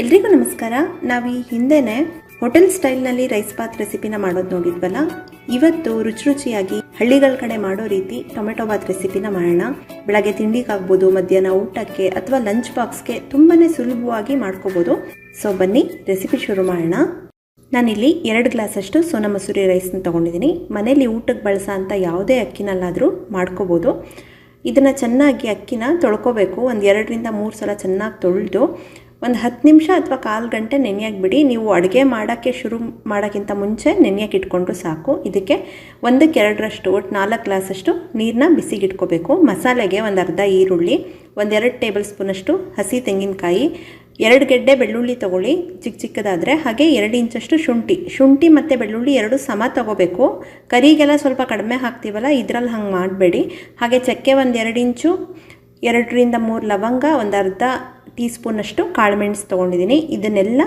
ಎಲ್ರಿಗೂ ನಮಸ್ಕಾರ. ನಾವು ಈ ಹಿಂದೆನೇ ಹೋಟೆಲ್ ಸ್ಟೈಲ್ನಲ್ಲಿ ರೈಸ್ ಬಾತ್ ರೆಸಿಪಿನ ಮಾಡೋದು ನೋಡಿದ್ವಲ್ಲ. ಇವತ್ತು ರುಚಿಯಾಗಿ ಹಳ್ಳಿಗಳ ಕಡೆ ಮಾಡೋ ರೀತಿ ಟೊಮೆಟೊ ಬಾತ್ ರೆಸಿಪಿನ ಮಾಡೋಣ. ಬೆಳಗ್ಗೆ ತಿಂಡಿಗಾಗ್ಬೋದು, ಮಧ್ಯಾಹ್ನ ಊಟಕ್ಕೆ ಅಥವಾ ಲಂಚ್ ಬಾಕ್ಸ್ಗೆ ತುಂಬಾನೇ ಸುಲಭವಾಗಿ ಮಾಡ್ಕೋಬೋದು. ಸೊ ಬನ್ನಿ ರೆಸಿಪಿ ಶುರು ಮಾಡೋಣ. ನಾನಿಲ್ಲಿ 2 ಗ್ಲಾಸಷ್ಟು ಸೋನಾ ಮಸೂರಿ ರೈಸ್ನ ತೊಗೊಂಡಿದ್ದೀನಿ. ಮನೇಲಿ ಊಟಕ್ಕೆ ಬಳಸೋ ಅಂತ ಯಾವುದೇ ಅಕ್ಕಿನಲ್ಲಾದರೂ ಮಾಡ್ಕೋಬೋದು. ಇದನ್ನು ಚೆನ್ನಾಗಿ ಅಕ್ಕಿನ ತೊಳ್ಕೊಬೇಕು. ಒಂದು 2 ರಿಂದ 3 ಸಲ ಚೆನ್ನಾಗಿ ತೊಳೆದು ಒಂದು 10 ನಿಮಿಷ ಅಥವಾ 1/4 ಗಂಟೆ ನೆನೆಯಕ್ಕೆ ಬಿಡಿ. ನೀವು ಅಡುಗೆ ಮಾಡೋಕ್ಕೆ ಶುರು ಮಾಡೋಕ್ಕಿಂತ ಮುಂಚೆ ನೆನೆಯಕ್ಕೆ ಇಟ್ಕೊಂಡ್ರು ಸಾಕು. ಇದಕ್ಕೆ 1/2 ಒಟ್ಟು 4 ಗ್ಲಾಸಷ್ಟು ನೀರನ್ನ ಬಿಸಿಗೆ ಇಟ್ಕೋಬೇಕು. ಮಸಾಲೆಗೆ ಒಂದು ಅರ್ಧ ಈರುಳ್ಳಿ, 1-2 ಟೇಬಲ್ ಸ್ಪೂನಷ್ಟು ಹಸಿ ತೆಂಗಿನಕಾಯಿ, 2 ಗೆಡ್ಡೆ ಬೆಳ್ಳುಳ್ಳಿ ತೊಗೊಳ್ಳಿ ಚಿಕ್ಕದಾದರೆ, ಹಾಗೆ 2 ಇಂಚಷ್ಟು ಶುಂಠಿ ಮತ್ತು ಬೆಳ್ಳುಳ್ಳಿ 2 ಸಮ ತೊಗೋಬೇಕು. ಕರಿಗೆಲ್ಲ ಸ್ವಲ್ಪ ಕಡಿಮೆ ಹಾಕ್ತೀವಲ್ಲ, ಇದರಲ್ಲಿ ಹಂಗೆ ಮಾಡಬೇಡಿ. ಹಾಗೆ ಚಕ್ಕೆ 1-2 ಇಂಚು, 2 ರಿಂದ 3 ಲವಂಗ, ಒಂದು ಅರ್ಧ ಟೀ ಸ್ಪೂನಷ್ಟು ಕಾಳುಮೆಣಸು ತೊಗೊಂಡಿದ್ದೀನಿ. ಇದನ್ನೆಲ್ಲ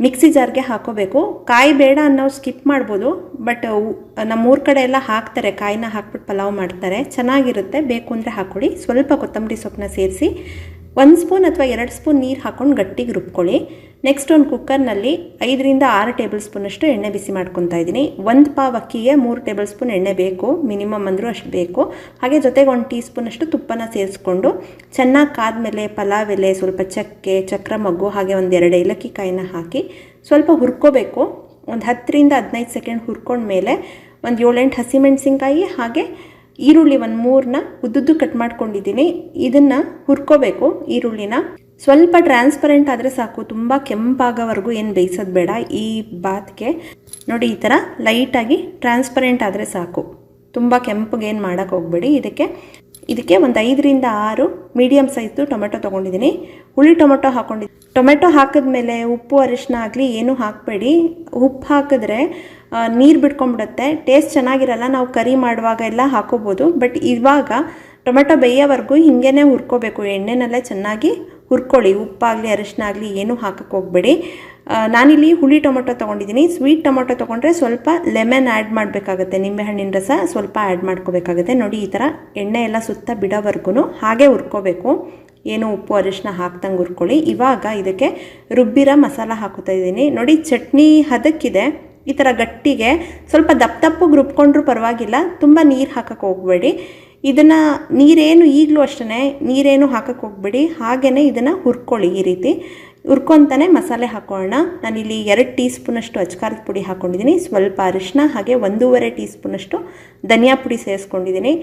ಮಿಕ್ಸಿ ಜಾರ್ಗೆ ಹಾಕೋಬೇಕು. ಕಾಯಿ ಬೇಡ ಅನ್ನೋರು ಸ್ಕಿಪ್ ಮಾಡ್ಬೋದು, ಬಟ್ ನಮ್ಮೂರ ಕಡೆ ಎಲ್ಲ ಹಾಕ್ತಾರೆ, ಕಾಯಿನ ಹಾಕ್ಬಿಟ್ಟು ಪಲಾವ್ ಮಾಡ್ತಾರೆ, ಚೆನ್ನಾಗಿರುತ್ತೆ. ಬೇಕು ಅಂದರೆ ಹಾಕ್ಕೊಳ್ಳಿ. ಸ್ವಲ್ಪ ಕೊತ್ತಂಬರಿ ಸೊಪ್ಪನ್ನ ಸೇರಿಸಿ 1 ಸ್ಪೂನ್ ಅಥವಾ 2 ಸ್ಪೂನ್ ನೀರು ಹಾಕ್ಕೊಂಡು ಗಟ್ಟಿಗೆ ರುಬ್ಕೊಳ್ಳಿ. ನೆಕ್ಸ್ಟ್ ಒಂದು ಕುಕ್ಕರ್ನಲ್ಲಿ 5 ರಿಂದ 6 ಟೇಬಲ್ ಸ್ಪೂನಷ್ಟು ಎಣ್ಣೆ ಬಿಸಿ ಮಾಡ್ಕೊತಾ ಇದ್ದೀನಿ. 1 ಪಾವ್ ಅಕ್ಕಿಗೆ 3 ಟೇಬಲ್ ಸ್ಪೂನ್ ಎಣ್ಣೆ ಬೇಕು, ಮಿನಿಮಮ್ ಅಂದರೂ ಅಷ್ಟು ಬೇಕು. ಹಾಗೆ ಜೊತೆಗೆ 1 ಟೀ ಸ್ಪೂನಷ್ಟು ತುಪ್ಪನ ಸೇರಿಸ್ಕೊಂಡು ಚೆನ್ನಾಗಿ ಕಾದ್ಮೇಲೆ ಪಲಾವ್ ಎಲೆ, ಸ್ವಲ್ಪ ಚಕ್ಕೆ, ಚಕ್ರ ಮೊಗ್ಗು, ಹಾಗೆ 1-2 ಏಲಕ್ಕಿ ಕಾಯಿನ ಹಾಕಿ ಸ್ವಲ್ಪ ಹುರ್ಕೋಬೇಕು. ಒಂದು 10 ರಿಂದ 15 ಸೆಕೆಂಡ್ ಹುರ್ಕೊಂಡ್ಮೇಲೆ ಒಂದು 7-8 ಹಸಿಮೆಣಸಿನ್ಕಾಯಿ ಹಾಗೆ ಈರುಳ್ಳಿ 1-3ನ ಉದ್ದುದ್ದು ಕಟ್ ಮಾಡ್ಕೊಂಡಿದ್ದೀನಿ. ಇದನ್ನು ಹುರ್ಕೋಬೇಕು. ಈರುಳ್ಳಿನ ಸ್ವಲ್ಪ ಟ್ರಾನ್ಸ್ಪರೆಂಟ್ ಆದರೆ ಸಾಕು, ತುಂಬ ಕೆಂಪಾಗೋವರೆಗೂ ಏನು ಬೇಯಿಸೋದು ಬೇಡ. ಈ ಬಾತ್ಗೆ ನೋಡಿ, ಈ ಥರ ಲೈಟಾಗಿ ಟ್ರಾನ್ಸ್ಪರೆಂಟ್ ಆದರೆ ಸಾಕು, ತುಂಬ ಕೆಂಪಗೆ ಏನು ಮಾಡೋಕ್ಕೆ ಹೋಗಬೇಡಿ. ಇದಕ್ಕೆ ಒಂದು 5 ರಿಂದ 6 ಮೀಡಿಯಮ್ ಸೈಜ್ದು ಟೊಮೆಟೊ ತೊಗೊಂಡಿದ್ದೀನಿ. ಹುಳಿ ಟೊಮೆಟೊ ಹಾಕ್ಕೊಂಡಿದ್ದೀನಿ. ಟೊಮೆಟೊ ಹಾಕಿದ್ಮೇಲೆ ಉಪ್ಪು ಅರಿಶಿನ ಆಗಲಿ ಏನೂ ಹಾಕಬೇಡಿ. ಉಪ್ಪು ಹಾಕಿದ್ರೆ ನೀರು ಬಿಟ್ಕೊಂಡ್ಬಿಡುತ್ತೆ, ಟೇಸ್ಟ್ ಚೆನ್ನಾಗಿರಲ್ಲ. ನಾವು ಕರಿ ಮಾಡುವಾಗ ಎಲ್ಲ ಹಾಕೋಬೋದು, ಬಟ್ ಇವಾಗ ಟೊಮೆಟೊ ಬೇಯೋವರೆಗೂ ಹಿಂಗೇ ಹುರ್ಕೋಬೇಕು. ಎಣ್ಣೆನಲ್ಲೇ ಚೆನ್ನಾಗಿ ಹುರ್ಕೊಳ್ಳಿ. ಉಪ್ಪಾಗಲಿ ಅರಿಶಿನ ಆಗಲಿ ಏನೂ ಹಾಕಕ್ಕೆ ಹೋಗಬೇಡಿ. ನಾನಿಲ್ಲಿ ಹುಳಿ ಟೊಮೆಟೊ ತೊಗೊಂಡಿದ್ದೀನಿ. ಸ್ವೀಟ್ ಟೊಮೆಟೊ ತೊಗೊಂಡ್ರೆ ಸ್ವಲ್ಪ ಲೆಮನ್ ಆ್ಯಡ್ ಮಾಡಬೇಕಾಗುತ್ತೆ, ನಿಂಬೆಹಣ್ಣಿನ ರಸ ಸ್ವಲ್ಪ ಆ್ಯಡ್ ಮಾಡ್ಕೋಬೇಕಾಗುತ್ತೆ. ನೋಡಿ, ಈ ಥರ ಎಣ್ಣೆ ಎಲ್ಲ ಸುತ್ತ ಬಿಡೋವರೆಗೂ ಹಾಗೆ ಹುರ್ಕೋಬೇಕು. ಏನು ಉಪ್ಪು ಅರಿಶಿನ ಹಾಕ್ದಂಗೆ ಹುರ್ಕೊಳ್ಳಿ. ಇವಾಗ ಇದಕ್ಕೆ ರುಬ್ಬಿರೋ ಮಸಾಲ ಹಾಕೋತಾ ಇದ್ದೀನಿ. ನೋಡಿ, ಚಟ್ನಿ ಹದಕ್ಕಿದೆ. ಈ ಥರ ಗಟ್ಟಿಗೆ ಸ್ವಲ್ಪ ದಪ್ಪಗೆ ರುಬ್ಕೊಂಡ್ರೂ ಪರವಾಗಿಲ್ಲ, ತುಂಬ ನೀರು ಹಾಕಕ್ಕೆ ಹೋಗಬೇಡಿ. ಇದನ್ನು ನೀರೇನು ಈಗಲೂ ಅಷ್ಟೇ ನೀರೇನು ಹಾಕಕ್ಕೆ ಹೋಗಬೇಡಿ, ಹಾಗೆಯೇ ಇದನ್ನು ಹುರ್ಕೊಳ್ಳಿ. ಈ ರೀತಿ ಹುರ್ಕೊತಾನೆ ಮಸಾಲೆ ಹಾಕೋಣ. ನಾನಿಲ್ಲಿ 2 ಟೀ ಸ್ಪೂನಷ್ಟು ಅಚ್ಕಾರದ ಪುಡಿ ಹಾಕ್ಕೊಂಡಿದ್ದೀನಿ, ಸ್ವಲ್ಪ ಅರಿಶಿನ, ಹಾಗೆ 1.5 ಟೀ ಸ್ಪೂನಷ್ಟು ಧನಿಯಾ ಪುಡಿ ಸೇರಿಸ್ಕೊಂಡಿದ್ದೀನಿ.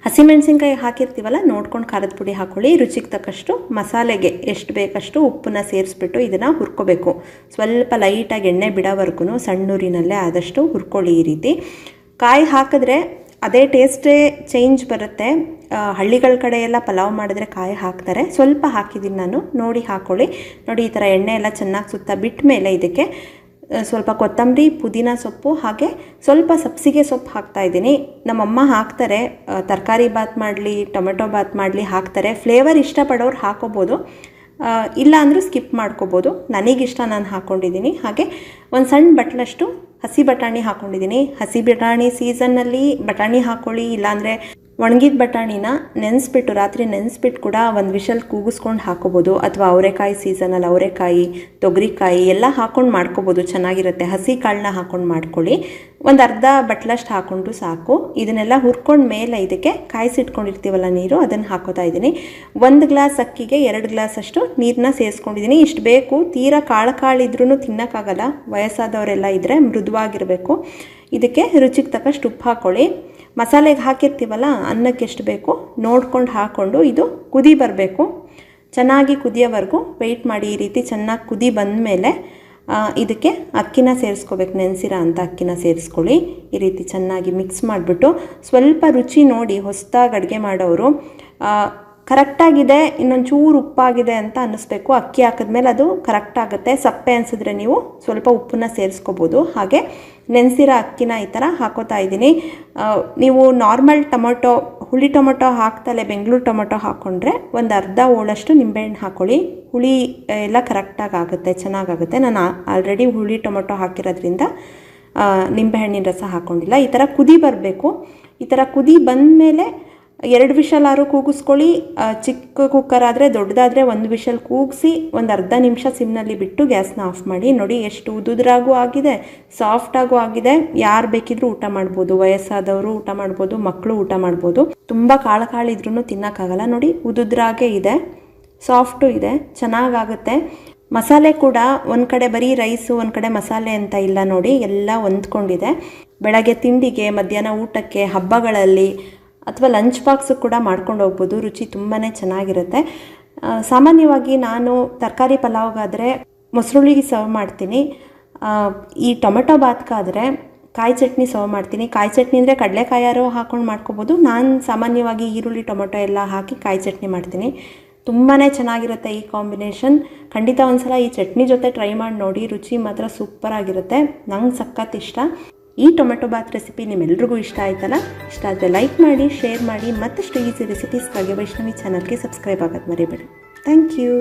ಹಸಿಮೆಣಸಿನ್ಕಾಯಿ ಹಾಕಿರ್ತೀವಲ್ಲ, ನೋಡ್ಕೊಂಡು ಖಾರದ ಪುಡಿ ಹಾಕ್ಕೊಳ್ಳಿ. ರುಚಿಗೆ ತಕ್ಕಷ್ಟು ಮಸಾಲೆಗೆ ಎಷ್ಟು ಬೇಕಷ್ಟು ಉಪ್ಪನ್ನ ಸೇರಿಸ್ಬಿಟ್ಟು ಇದನ್ನು ಹುರ್ಕೋಬೇಕು. ಸ್ವಲ್ಪ ಲೈಟಾಗಿ ಎಣ್ಣೆ ಬಿಡೋವರೆಗೂ ಸಣ್ಣೂರಿನಲ್ಲೇ ಆದಷ್ಟು ಹುರ್ಕೊಳ್ಳಿ. ಈ ರೀತಿ ಕಾಯಿ ಹಾಕಿದ್ರೆ ಅದೇ ಟೇಸ್ಟೇ ಚೇಂಜ್ ಬರುತ್ತೆ. ಹಳ್ಳಿಗಳ ಕಡೆ ಎಲ್ಲ ಪಲಾವ್ ಮಾಡಿದ್ರೆ ಕಾಯಿ ಹಾಕ್ತಾರೆ, ಸ್ವಲ್ಪ ಹಾಕಿದ್ದೀನಿ ನಾನು, ನೋಡಿ ಹಾಕ್ಕೊಳ್ಳಿ. ನೋಡಿ, ಈ ಥರ ಎಣ್ಣೆ ಎಲ್ಲ ಚೆನ್ನಾಗಿ ಸುತ್ತ ಬಿಟ್ಟ ಮೇಲೆ ಇದಕ್ಕೆ ಸ್ವಲ್ಪ ಕೊತ್ತಂಬರಿ, ಪುದೀನ ಸೊಪ್ಪು, ಹಾಗೆ ಸ್ವಲ್ಪ ಸಬ್ಸಿಗೆ ಸೊಪ್ಪು ಹಾಕ್ತಾಯಿದ್ದೀನಿ. ನಮ್ಮಮ್ಮ ಹಾಕ್ತಾರೆ, ತರಕಾರಿ ಬಾತ್ ಮಾಡಲಿ ಟೊಮೆಟೊ ಬಾತ್ ಮಾಡಲಿ ಹಾಕ್ತಾರೆ. ಫ್ಲೇವರ್ ಇಷ್ಟಪಡೋರು ಹಾಕೋಬೋದು, ಇಲ್ಲ ಅಂದರೂ ಸ್ಕಿಪ್ ಮಾಡ್ಕೋಬೋದು. ನನಗಿಷ್ಟ, ನಾನು ಹಾಕ್ಕೊಂಡಿದ್ದೀನಿ. ಹಾಗೆ ಒಂದು ಸಣ್ಣ ಬಟ್ಲಷ್ಟು ಹಸಿ ಬಟಾಣಿ ಹಾಕ್ಕೊಂಡಿದ್ದೀನಿ. ಹಸಿ ಬಟಾಣಿ ಸೀಸನ್ನಲ್ಲಿ ಬಟಾಣಿ ಹಾಕ್ಕೊಳ್ಳಿ, ಇಲ್ಲಾಂದರೆ ಒಣಗಿದ ಬಟಾಣಿನ ರಾತ್ರಿ ನೆನೆಸ್ಬಿಟ್ಟು ಕೂಡ 1 ವಿಷಲ್ ಕೂಗಿಸ್ಕೊಂಡು ಹಾಕೋಬೋದು. ಅಥವಾ ಅವರೆಕಾಯಿ ಸೀಸನಲ್ಲಿ ಅವರೆಕಾಯಿ, ತೊಗರಿಕಾಯಿ ಎಲ್ಲ ಹಾಕ್ಕೊಂಡು ಮಾಡ್ಕೋಬೋದು, ಚೆನ್ನಾಗಿರುತ್ತೆ. ಹಸಿ ಕಾಳನ್ನ ಹಾಕ್ಕೊಂಡು ಮಾಡ್ಕೊಳ್ಳಿ. ಒಂದು ಅರ್ಧ ಬಟ್ಲಷ್ಟು ಹಾಕ್ಕೊಂಡು ಸಾಕು. ಇದನ್ನೆಲ್ಲ ಹುರ್ಕೊಂಡು ಮೇಲೆ ಇದಕ್ಕೆ ಕಾಯಿಸಿಟ್ಕೊಂಡಿರ್ತೀವಲ್ಲ ನೀರು, ಅದನ್ನು ಹಾಕೋತಾ ಇದ್ದೀನಿ. 1 ಗ್ಲಾಸ್ ಅಕ್ಕಿಗೆ 2 ಗ್ಲಾಸಷ್ಟು ನೀರನ್ನ ಸೇರಿಸ್ಕೊಂಡಿದ್ದೀನಿ. ಇಷ್ಟು ಬೇಕು. ತೀರಾ ಕಾಳಿದ್ರೂ ತಿನ್ನೋಕ್ಕಾಗಲ್ಲ, ವಯಸ್ಸಾದವರೆಲ್ಲ ಇದ್ದರೆ ಮೃದುವಾಗಿರಬೇಕು. ಇದಕ್ಕೆ ರುಚಿಗೆ ತಕ್ಕಷ್ಟು ಉಪ್ಪು ಹಾಕ್ಕೊಳ್ಳಿ. ಮಸಾಲೆಗೆ ಹಾಕಿರ್ತೀವಲ್ಲ, ಅನ್ನಕ್ಕೆ ಎಷ್ಟು ಬೇಕು ನೋಡ್ಕೊಂಡು ಹಾಕ್ಕೊಂಡು ಇದು ಕುದಿ ಬರಬೇಕು. ಚೆನ್ನಾಗಿ ಕುದಿಯೋವರೆಗೂ ವೆಯ್ಟ್ ಮಾಡಿ. ಈ ರೀತಿ ಚೆನ್ನಾಗಿ ಕುದಿ ಬಂದಮೇಲೆ ಇದಕ್ಕೆ ಅಕ್ಕಿನ ಸೇರಿಸ್ಕೋಬೇಕು. ನೆನೆಸಿರೋ ಅಂಥ ಅಕ್ಕಿನ ಸೇರಿಸ್ಕೊಳ್ಳಿ. ಈ ರೀತಿ ಚೆನ್ನಾಗಿ ಮಿಕ್ಸ್ ಮಾಡಿಬಿಟ್ಟು ಸ್ವಲ್ಪ ರುಚಿ ನೋಡಿ. ಹೊಸದಾಗಿ ಅಡುಗೆ ಮಾಡೋರು ಕರೆಕ್ಟಾಗಿದೆ, ಇನ್ನೊಂಚೂರು ಉಪ್ಪಾಗಿದೆ ಅಂತ ಅನ್ನಿಸ್ಬೇಕು. ಅಕ್ಕಿ ಹಾಕಿದ್ಮೇಲೆ ಅದು ಕರೆಕ್ಟ್ ಆಗುತ್ತೆ. ಸಪ್ಪೆ ಅನಿಸಿದ್ರೆ ನೀವು ಸ್ವಲ್ಪ ಉಪ್ಪನ್ನ ಸೇರಿಸ್ಕೋಬೋದು. ಹಾಗೆ ನೆನೆಸಿರೋ ಅಕ್ಕಿನ ಈ ಥರ ಹಾಕೋತಾ ಇದ್ದೀನಿ. ನೀವು ನಾರ್ಮಲ್ ಟೊಮೊಟೊ, ಹುಳಿ ಟೊಮೊಟೊ ಹಾಕ್ತಲೇ ಬೆಂಗಳೂರು ಟೊಮೊಟೊ ಹಾಕ್ಕೊಂಡ್ರೆ ಒಂದು ಅರ್ಧ ಹೋಳಷ್ಟು ನಿಂಬೆಹಣ್ಣು ಹಾಕ್ಕೊಳ್ಳಿ. ಹುಳಿ ಎಲ್ಲ ಕರೆಕ್ಟಾಗಿ ಆಗುತ್ತೆ, ಚೆನ್ನಾಗಾಗುತ್ತೆ. ನಾನು ಆಲ್ರೆಡಿ ಹುಳಿ ಟೊಮೊಟೊ ಹಾಕಿರೋದ್ರಿಂದ ನಿಂಬೆಹಣ್ಣಿನ ರಸ ಹಾಕ್ಕೊಂಡಿಲ್ಲ. ಈ ಥರ ಕುದಿ ಬರಬೇಕು. ಈ ಥರ ಕುದಿ ಬಂದಮೇಲೆ 2 ವಿಷಲ್ ಕೂಗಿಸ್ಕೊಳ್ಳಿ. ಚಿಕ್ಕ ಕುಕ್ಕರ್ ಆದರೆ ದೊಡ್ಡದಾದರೆ 1 ವಿಷಲ್ ಕೂಗಿಸಿ ಒಂದು ಅರ್ಧ ನಿಮಿಷ ಸಿಮ್ನಲ್ಲಿ ಬಿಟ್ಟು ಗ್ಯಾಸ್ನ ಆಫ್ ಮಾಡಿ. ನೋಡಿ ಎಷ್ಟು ಉದುದ್ರಾಗೂ ಆಗಿದೆ, ಸಾಫ್ಟಾಗೂ ಆಗಿದೆ. ಯಾರು ಬೇಕಿದ್ರೂ ಊಟ ಮಾಡ್ಬೋದು, ವಯಸ್ಸಾದವರು ಊಟ ಮಾಡ್ಬೋದು, ಮಕ್ಕಳು ಊಟ ಮಾಡ್ಬೋದು. ತುಂಬ ಕಾಳಿದ್ರೂ ತಿನ್ನೋಕ್ಕಾಗಲ್ಲ. ನೋಡಿ ಉದುದ್ರಾಗೆ ಇದೆ, ಸಾಫ್ಟು ಇದೆ, ಚೆನ್ನಾಗಾಗುತ್ತೆ. ಮಸಾಲೆ ಕೂಡ ಒಂದು ಕಡೆ ಬರೀ ರೈಸು ಒಂದು ಕಡೆ ಮಸಾಲೆ ಅಂತ ಇಲ್ಲ ನೋಡಿ, ಎಲ್ಲ ಹೊಂದ್ಕೊಂಡಿದೆ. ಬೆಳಗ್ಗೆ ತಿಂಡಿಗೆ, ಮಧ್ಯಾಹ್ನ ಊಟಕ್ಕೆ, ಹಬ್ಬಗಳಲ್ಲಿ ಅಥವಾ ಲಂಚ್ ಬಾಕ್ಸು ಕೂಡ ಮಾಡ್ಕೊಂಡು ಹೋಗ್ಬೋದು. ರುಚಿ ತುಂಬಾ ಚೆನ್ನಾಗಿರುತ್ತೆ. ಸಾಮಾನ್ಯವಾಗಿ ನಾನು ತರಕಾರಿ ಪಲಾವ್ಗಾದರೆ ಮೊಸರುಳ್ಳಿಗೆ ಸರ್ವ್ ಮಾಡ್ತೀನಿ. ಈ ಟೊಮೆಟೊ ಬಾತ್ಗಾದರೆ ಕಾಯಿ ಚಟ್ನಿ ಸರ್ವ್ ಮಾಡ್ತೀನಿ. ಕಾಯಿ ಚಟ್ನಿ ಅಂದರೆ ಕಡಲೆಕಾಯಾರೋ ಹಾಕ್ಕೊಂಡು ಮಾಡ್ಕೊಬೋದು. ನಾನು ಸಾಮಾನ್ಯವಾಗಿ ಈರುಳ್ಳಿ ಟೊಮೆಟೊ ಎಲ್ಲ ಹಾಕಿ ಕಾಯಿ ಚಟ್ನಿ ಮಾಡ್ತೀನಿ. ತುಂಬಾ ಚೆನ್ನಾಗಿರುತ್ತೆ ಈ ಕಾಂಬಿನೇಷನ್. ಖಂಡಿತ ಒಂದ್ಸಲ ಈ ಚಟ್ನಿ ಜೊತೆ ಟ್ರೈ ಮಾಡಿ ನೋಡಿ, ರುಚಿ ಮಾತ್ರ ಸೂಪರಾಗಿರುತ್ತೆ. ನಂಗೆ ಸಖತ್ ಇಷ್ಟ. ಈ ಟೊಮೆಟೊ ಬಾತ್ ರೆಸಿಪಿ ನಿಮ್ಮೆಲ್ರಿಗೂ ಇಷ್ಟ ಆಯ್ತಲ್ಲ? ಇಷ್ಟ ಆದರೆ ಲೈಕ್ ಮಾಡಿ, ಶೇರ್ ಮಾಡಿ. ಮತ್ತಷ್ಟು ಈಸಿ ರೆಸಿಪೀಸ್ಗಾಗಿ ವೈಷ್ಣವಿ ಚಾನಲ್ಗೆ ಸಬ್ಸ್ಕ್ರೈಬ್ ಆಗೋದು ಮರಿಬೇಡಿ. Thank you.